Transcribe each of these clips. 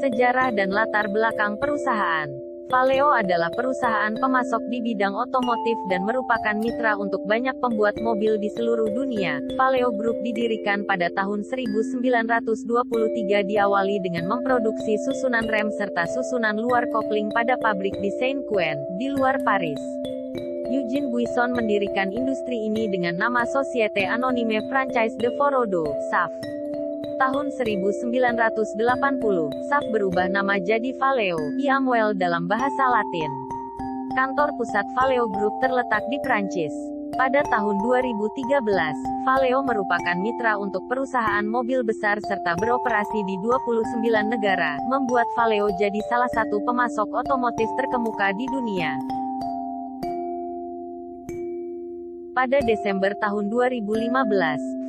Sejarah dan latar belakang perusahaan. Valeo adalah perusahaan pemasok di bidang otomotif dan merupakan mitra untuk banyak pembuat mobil di seluruh dunia. Valeo Group didirikan pada tahun 1923, diawali dengan memproduksi susunan rem serta susunan luar kopling pada pabrik di Saint-Ouen, di luar Paris. Eugene Buisson mendirikan industri ini dengan nama Société Anonyme Franchise de Forodo, SAF. Tahun 1980, SAF berubah nama jadi Valeo, Iamwell dalam bahasa Latin. Kantor pusat Valeo Group terletak di Prancis. Pada tahun 2013, Valeo merupakan mitra untuk perusahaan mobil besar serta beroperasi di 29 negara, membuat Valeo jadi salah satu pemasok otomotif terkemuka di dunia. Pada Desember tahun 2015,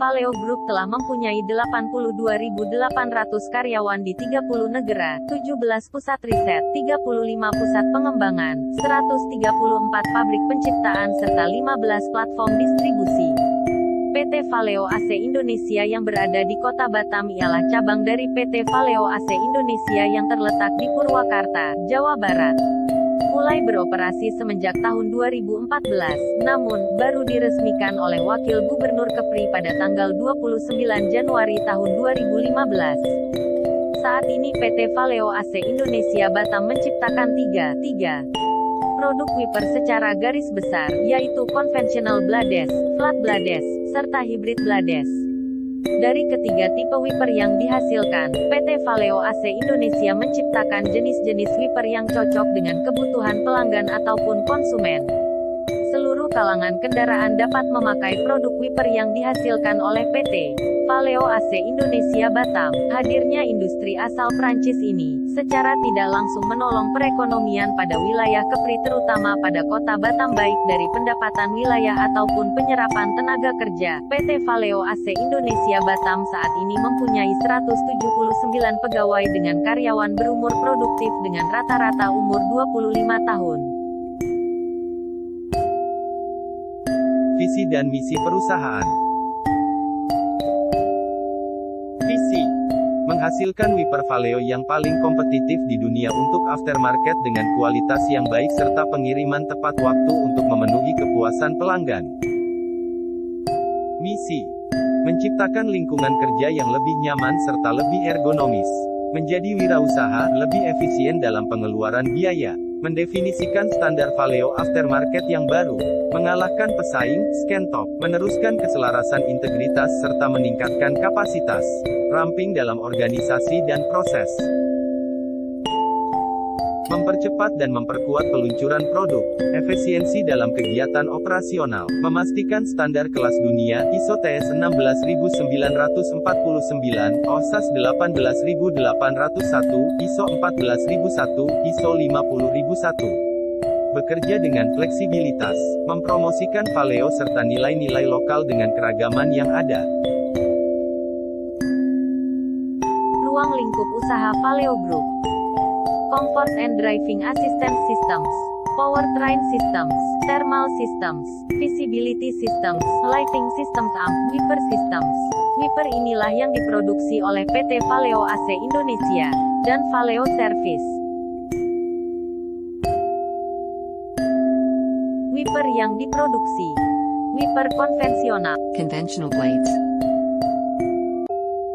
Valeo Group telah mempunyai 82.800 karyawan di 30 negara, 17 pusat riset, 35 pusat pengembangan, 134 pabrik penciptaan serta 15 platform distribusi. PT Valeo AC Indonesia yang berada di Kota Batam ialah cabang dari PT Valeo AC Indonesia yang terletak di Purwakarta, Jawa Barat. Mulai beroperasi semenjak tahun 2014, namun, baru diresmikan oleh Wakil Gubernur Kepri pada tanggal 29 Januari tahun 2015. Saat ini PT Valeo AC Indonesia Batam menciptakan tiga produk wiper secara garis besar, yaitu konvensional blades, flat blades, serta hybrid blades. Dari ketiga tipe wiper yang dihasilkan, PT Valeo AC Indonesia menciptakan jenis-jenis wiper yang cocok dengan kebutuhan pelanggan ataupun konsumen. Seluruh kalangan kendaraan dapat memakai produk wiper yang dihasilkan oleh PT Valeo AC Indonesia Batam. Hadirnya industri asal Prancis ini, secara tidak langsung menolong perekonomian pada wilayah Kepri terutama pada kota Batam baik dari pendapatan wilayah ataupun penyerapan tenaga kerja. PT Valeo AC Indonesia Batam saat ini mempunyai 179 pegawai dengan karyawan berumur produktif dengan rata-rata umur 25 tahun. Visi dan misi perusahaan. Visi: menghasilkan wiper Valeo yang paling kompetitif di dunia untuk aftermarket dengan kualitas yang baik serta pengiriman tepat waktu untuk memenuhi kepuasan pelanggan. Misi: menciptakan lingkungan kerja yang lebih nyaman serta lebih ergonomis, menjadi wirausaha lebih efisien dalam pengeluaran biaya, mendefinisikan standar Valeo aftermarket yang baru, mengalahkan pesaing, Skentop, meneruskan keselarasan integritas serta meningkatkan kapasitas, ramping dalam organisasi dan proses, mempercepat dan memperkuat peluncuran produk, efisiensi dalam kegiatan operasional, memastikan standar kelas dunia, ISO TS 16949, OSAS 18801, ISO 14001, ISO 50001. Bekerja dengan fleksibilitas, mempromosikan Valeo serta nilai-nilai lokal dengan keragaman yang ada. Ruang lingkup usaha Valeo Group. Comfort and Driving Assistance Systems, Powertrain Systems, Thermal Systems, Visibility Systems, Lighting Systems, Wiper Systems. Wiper inilah yang diproduksi oleh PT Valeo AC Indonesia dan Valeo Service. Wiper yang diproduksi: wiper konvensional, conventional blades,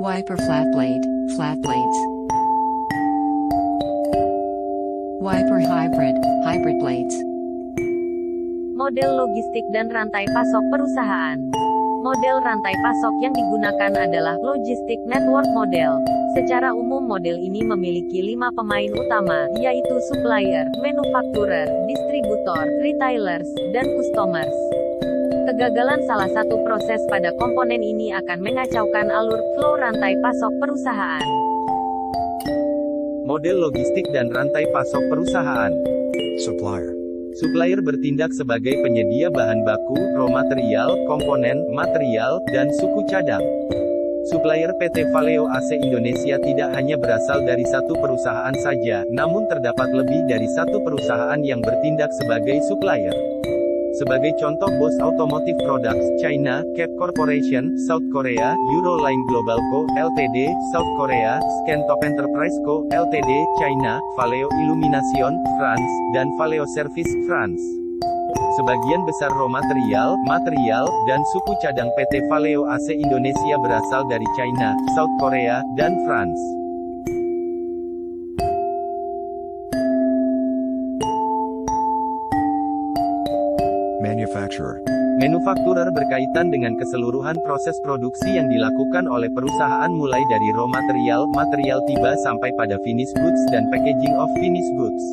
wiper flat blades, wiper hybrid blades. Model logistik dan rantai pasok perusahaan. Model rantai pasok yang digunakan adalah Logistic Network Model. Secara umum model ini memiliki 5 pemain utama, yaitu supplier, manufacturer, distributor, retailers, dan customers. Kegagalan salah satu proses pada komponen ini akan mengacaukan alur flow rantai pasok perusahaan. Model logistik dan rantai pasok perusahaan. Supplier. Supplier bertindak sebagai penyedia bahan baku, raw material, komponen, material, dan suku cadang. Supplier PT Valeo AC Indonesia tidak hanya berasal dari satu perusahaan saja, namun terdapat lebih dari satu perusahaan yang bertindak sebagai supplier. Sebagai contoh Bosch Automotive Products, China, Cap Corporation, South Korea, Euroline Global Co., Ltd., South Korea, Scentop Enterprise Co., Ltd., China, Valeo Illumination, France, dan Valeo Service, France. Sebagian besar raw material, dan suku cadang PT Valeo AC Indonesia berasal dari China, South Korea, dan France. Manufakturer berkaitan dengan keseluruhan proses produksi yang dilakukan oleh perusahaan mulai dari raw material, material tiba sampai pada finished goods dan packaging of finished goods.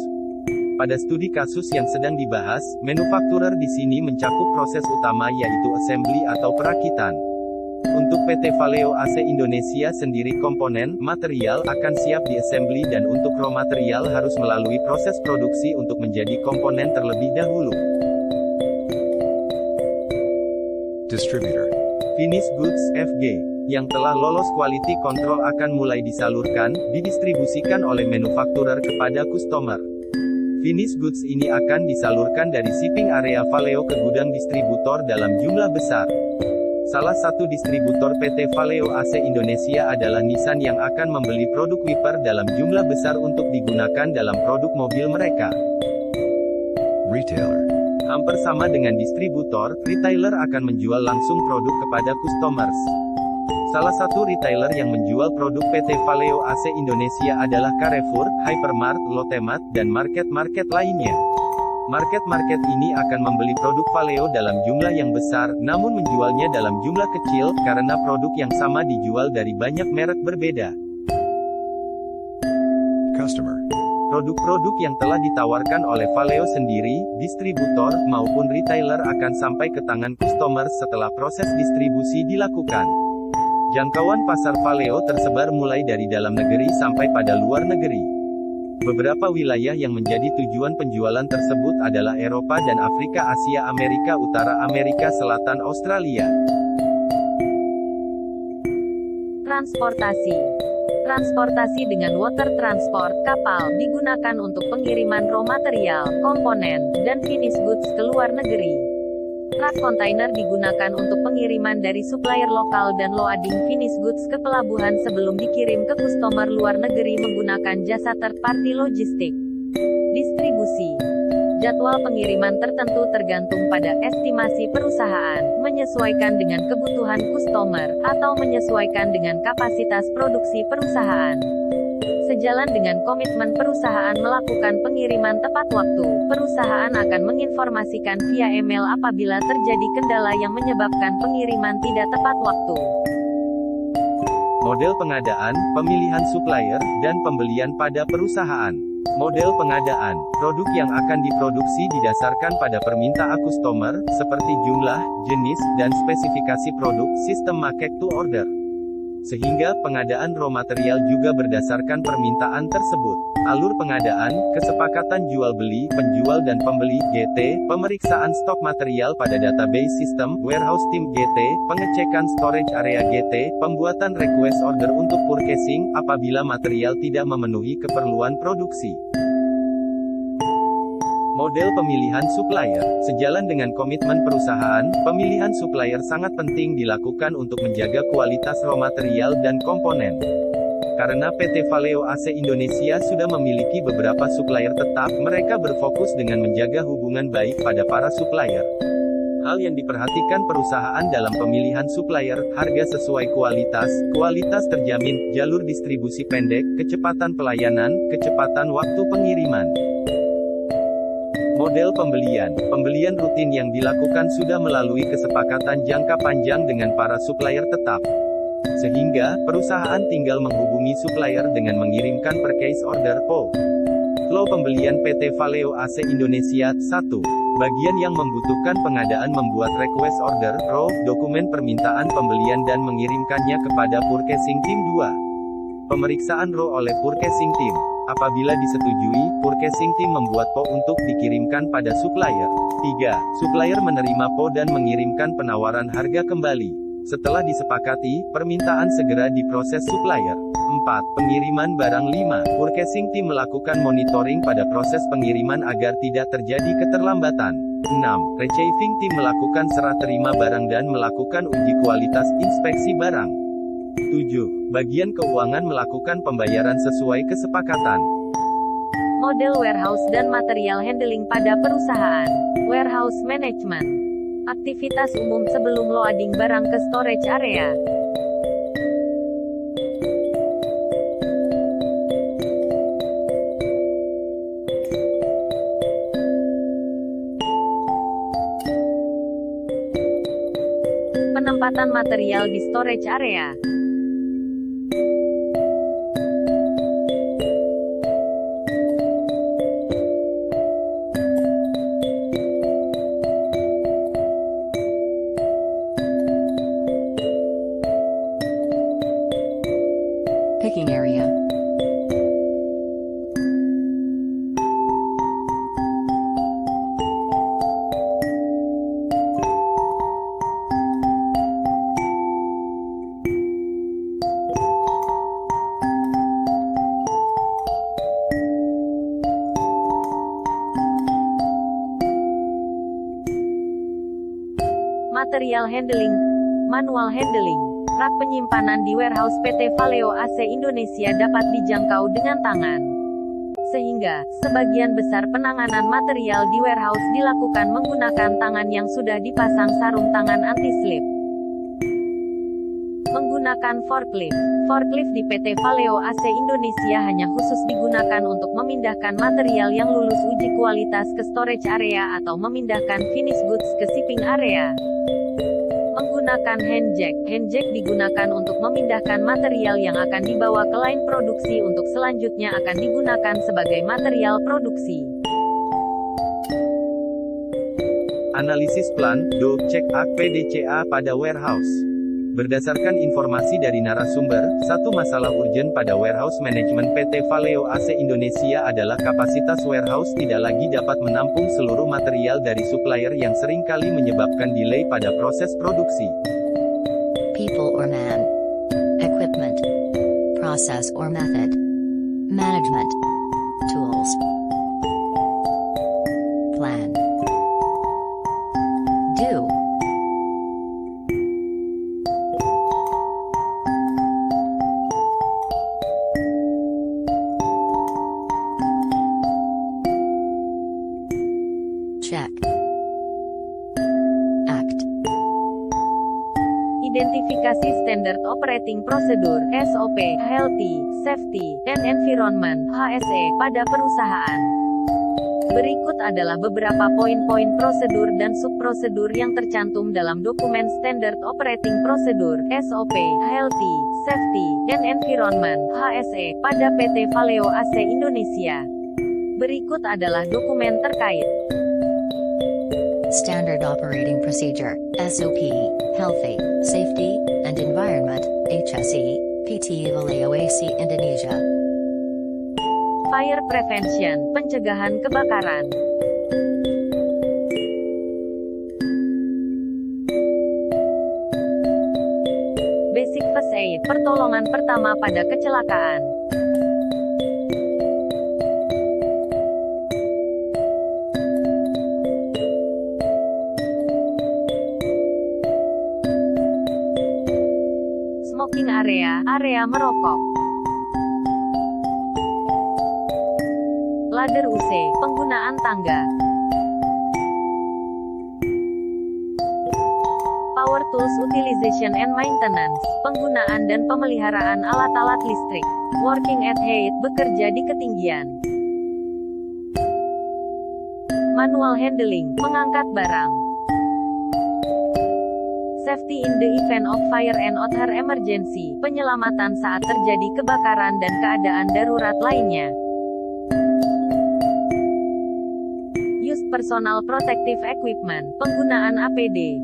Pada studi kasus yang sedang dibahas, manufakturer di sini mencakup proses utama yaitu assembly atau perakitan. Untuk PT Valeo AC Indonesia sendiri komponen, material akan siap di assembly dan untuk raw material harus melalui proses produksi untuk menjadi komponen terlebih dahulu. Distributor. Finished goods, FG, yang telah lolos quality control akan mulai disalurkan, didistribusikan oleh manufakturer kepada customer. Finished goods ini akan disalurkan dari shipping area Valeo ke gudang distributor dalam jumlah besar. Salah satu distributor PT Valeo AC Indonesia adalah Nissan yang akan membeli produk wiper dalam jumlah besar untuk digunakan dalam produk mobil mereka. Retailer. Hampir sama dengan distributor, retailer akan menjual langsung produk kepada customers. Salah satu retailer yang menjual produk PT Valeo AC Indonesia adalah Carrefour, Hypermart, Lotte-Mart, dan market-market lainnya. Market-market ini akan membeli produk Valeo dalam jumlah yang besar, namun menjualnya dalam jumlah kecil, karena produk yang sama dijual dari banyak merek berbeda. Customer. Produk-produk yang telah ditawarkan oleh Valeo sendiri, distributor, maupun retailer akan sampai ke tangan customer setelah proses distribusi dilakukan. Jangkauan pasar Valeo tersebar mulai dari dalam negeri sampai pada luar negeri. Beberapa wilayah yang menjadi tujuan penjualan tersebut adalah Eropa dan Afrika, Asia, Amerika Utara, Amerika Selatan, Australia. Transportasi. Transportasi dengan water transport, kapal, digunakan untuk pengiriman raw material, komponen, dan finished goods ke luar negeri. Truk kontainer digunakan untuk pengiriman dari supplier lokal dan loading finished goods ke pelabuhan sebelum dikirim ke customer luar negeri menggunakan jasa third party logistik. Distribusi. Jadwal pengiriman tertentu tergantung pada estimasi perusahaan, menyesuaikan dengan kebutuhan customer, atau menyesuaikan dengan kapasitas produksi perusahaan. Sejalan dengan komitmen perusahaan melakukan pengiriman tepat waktu, perusahaan akan menginformasikan via email apabila terjadi kendala yang menyebabkan pengiriman tidak tepat waktu. Model pengadaan, pemilihan supplier, dan pembelian pada perusahaan. Model pengadaan, produk yang akan diproduksi didasarkan pada permintaan customer, seperti jumlah, jenis, dan spesifikasi produk, sistem make to order. Sehingga, pengadaan raw material juga berdasarkan permintaan tersebut. Alur pengadaan, kesepakatan jual-beli, penjual dan pembeli, GT, pemeriksaan stok material pada database sistem, warehouse team GT, pengecekan storage area GT, pembuatan request order untuk purchasing, apabila material tidak memenuhi keperluan produksi. Model pemilihan supplier. Sejalan dengan komitmen perusahaan, pemilihan supplier sangat penting dilakukan untuk menjaga kualitas raw material dan komponen. Karena PT Valeo AC Indonesia sudah memiliki beberapa supplier tetap, mereka berfokus dengan menjaga hubungan baik pada para supplier. Hal yang diperhatikan perusahaan dalam pemilihan supplier, harga sesuai kualitas terjamin, jalur distribusi pendek, kecepatan pelayanan, kecepatan waktu pengiriman. Model pembelian. Pembelian rutin yang dilakukan sudah melalui kesepakatan jangka panjang dengan para supplier tetap. Sehingga, perusahaan tinggal menghubungi supplier dengan mengirimkan purchase order PO. Flow pembelian PT Valeo AC Indonesia. 1. Bagian yang membutuhkan pengadaan membuat request order, RO, dokumen permintaan pembelian dan mengirimkannya kepada purchasing team. 2. Pemeriksaan RO oleh purchasing team. Apabila disetujui, purchasing team membuat PO untuk dikirimkan pada supplier. 3. Supplier menerima PO dan mengirimkan penawaran harga kembali. Setelah disepakati, permintaan segera diproses supplier. 4. Pengiriman barang. 5. Purchasing team melakukan monitoring pada proses pengiriman agar tidak terjadi keterlambatan. 6. Receiving Team melakukan serah terima barang dan melakukan uji kualitas inspeksi barang. 7. Bagian keuangan melakukan pembayaran sesuai kesepakatan. Model warehouse dan material handling pada perusahaan. Warehouse management. Aktivitas umum sebelum loading barang ke storage area. Penempatan material di storage area. Picking area. Material handling. Manual handling. Rak penyimpanan di warehouse PT Valeo AC Indonesia dapat dijangkau dengan tangan. Sehingga, sebagian besar penanganan material di warehouse dilakukan menggunakan tangan yang sudah dipasang sarung tangan anti-slip. Menggunakan forklift. Forklift di PT Valeo AC Indonesia hanya khusus digunakan untuk memindahkan material yang lulus uji kualitas ke storage area atau memindahkan finished goods ke shipping area. Menggunakan handjack. Handjack digunakan untuk memindahkan material yang akan dibawa ke line produksi untuk selanjutnya akan digunakan sebagai material produksi. Analisis plan, do, check, PDCA pada warehouse. Berdasarkan informasi dari narasumber, satu masalah urgent pada warehouse management PT Valeo AC Indonesia adalah kapasitas warehouse tidak lagi dapat menampung seluruh material dari supplier yang seringkali menyebabkan delay pada proses produksi. People or man. Equipment. Process or method. Management. Tools. Plan. Do. Check. Act. Identifikasi Standard Operating Procedure (SOP), Healthy, Safety, and Environment (HSE) pada perusahaan. Berikut adalah beberapa poin-poin prosedur dan subprosedur yang tercantum dalam dokumen Standard Operating Procedure (SOP), Healthy, Safety, and Environment (HSE) pada PT Valeo AC Indonesia. Berikut adalah dokumen terkait. Standard Operating Procedure, SOP, Healthy, Safety, and Environment, HSE, PT Valeo AC Indonesia. Fire Prevention, pencegahan kebakaran. Basic First Aid, pertolongan pertama pada kecelakaan. Smoking area, area merokok. Ladder UC, penggunaan tangga. Power tools utilization and maintenance, penggunaan dan pemeliharaan alat-alat listrik. Working at height, bekerja di ketinggian. Manual handling, mengangkat barang. Safety in the event of fire and other emergency, penyelamatan saat terjadi kebakaran dan keadaan darurat lainnya. Use personal protective equipment, penggunaan APD.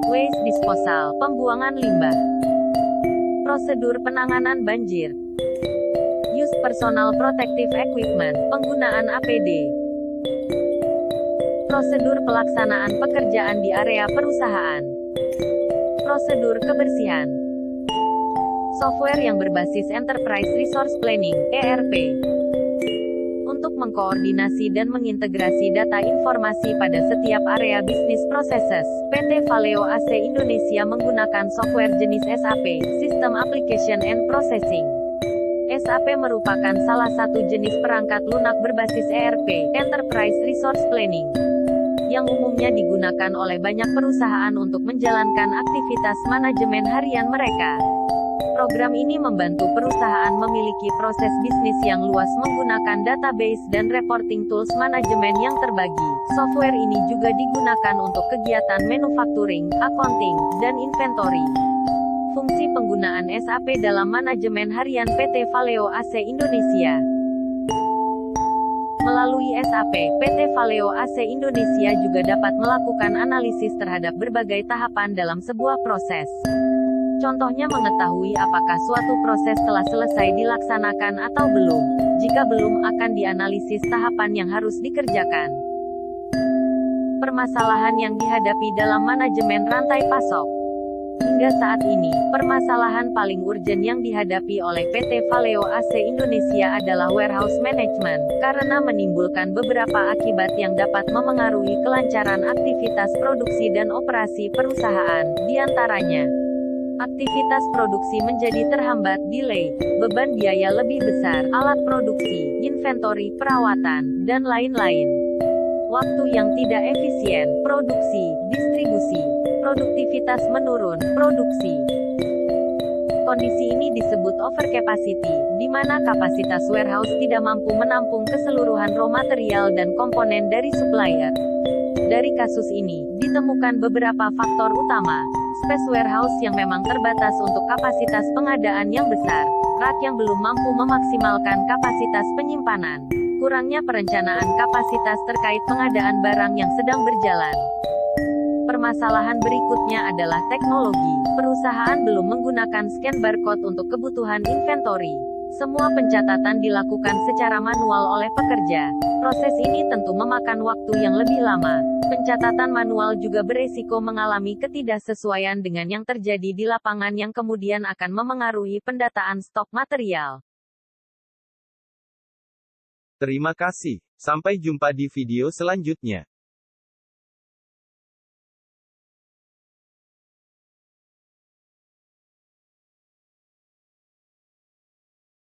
Waste disposal, pembuangan limbah. Prosedur penanganan banjir. Use personal protective equipment, penggunaan APD. Prosedur pelaksanaan pekerjaan di area perusahaan. Prosedur kebersihan. Software yang berbasis Enterprise Resource Planning, ERP. Untuk untuk mengkoordinasi dan mengintegrasi data informasi pada setiap area bisnis processes. PT Valeo AC Indonesia menggunakan software jenis SAP, System Application and Processing. SAP merupakan salah satu jenis perangkat lunak berbasis ERP, Enterprise Resource Planning, yang umumnya digunakan oleh banyak perusahaan untuk menjalankan aktivitas manajemen harian mereka. Program ini membantu perusahaan memiliki proses bisnis yang luas menggunakan database dan reporting tools manajemen yang terbagi. Software ini juga digunakan untuk kegiatan manufacturing, accounting, dan inventory. Fungsi penggunaan SAP dalam manajemen harian PT Valeo AC Indonesia. Melalui SAP, PT Valeo AC Indonesia juga dapat melakukan analisis terhadap berbagai tahapan dalam sebuah proses. Contohnya mengetahui apakah suatu proses telah selesai dilaksanakan atau belum. Jika belum, akan dianalisis tahapan yang harus dikerjakan. Permasalahan yang dihadapi dalam manajemen rantai pasok. Hingga saat ini, permasalahan paling urgen yang dihadapi oleh PT Valeo AC Indonesia adalah warehouse management, karena menimbulkan beberapa akibat yang dapat memengaruhi kelancaran aktivitas produksi dan operasi perusahaan, diantaranya aktivitas produksi menjadi terhambat, delay, beban biaya lebih besar, alat produksi, inventory, perawatan, dan lain-lain. Waktu yang tidak efisien, produksi, distribusi, produktivitas menurun, produksi. Kondisi ini disebut overcapacity, di mana kapasitas warehouse tidak mampu menampung keseluruhan raw material dan komponen dari supplier. Dari kasus ini, ditemukan beberapa faktor utama. Space warehouse yang memang terbatas untuk kapasitas pengadaan yang besar, rak yang belum mampu memaksimalkan kapasitas penyimpanan, kurangnya perencanaan kapasitas terkait pengadaan barang yang sedang berjalan. Permasalahan berikutnya adalah teknologi. Perusahaan belum menggunakan scan barcode untuk kebutuhan inventory. Semua pencatatan dilakukan secara manual oleh pekerja. Proses ini tentu memakan waktu yang lebih lama. Pencatatan manual juga beresiko mengalami ketidaksesuaian dengan yang terjadi di lapangan yang kemudian akan memengaruhi pendataan stok material. Terima kasih. Sampai jumpa di video selanjutnya.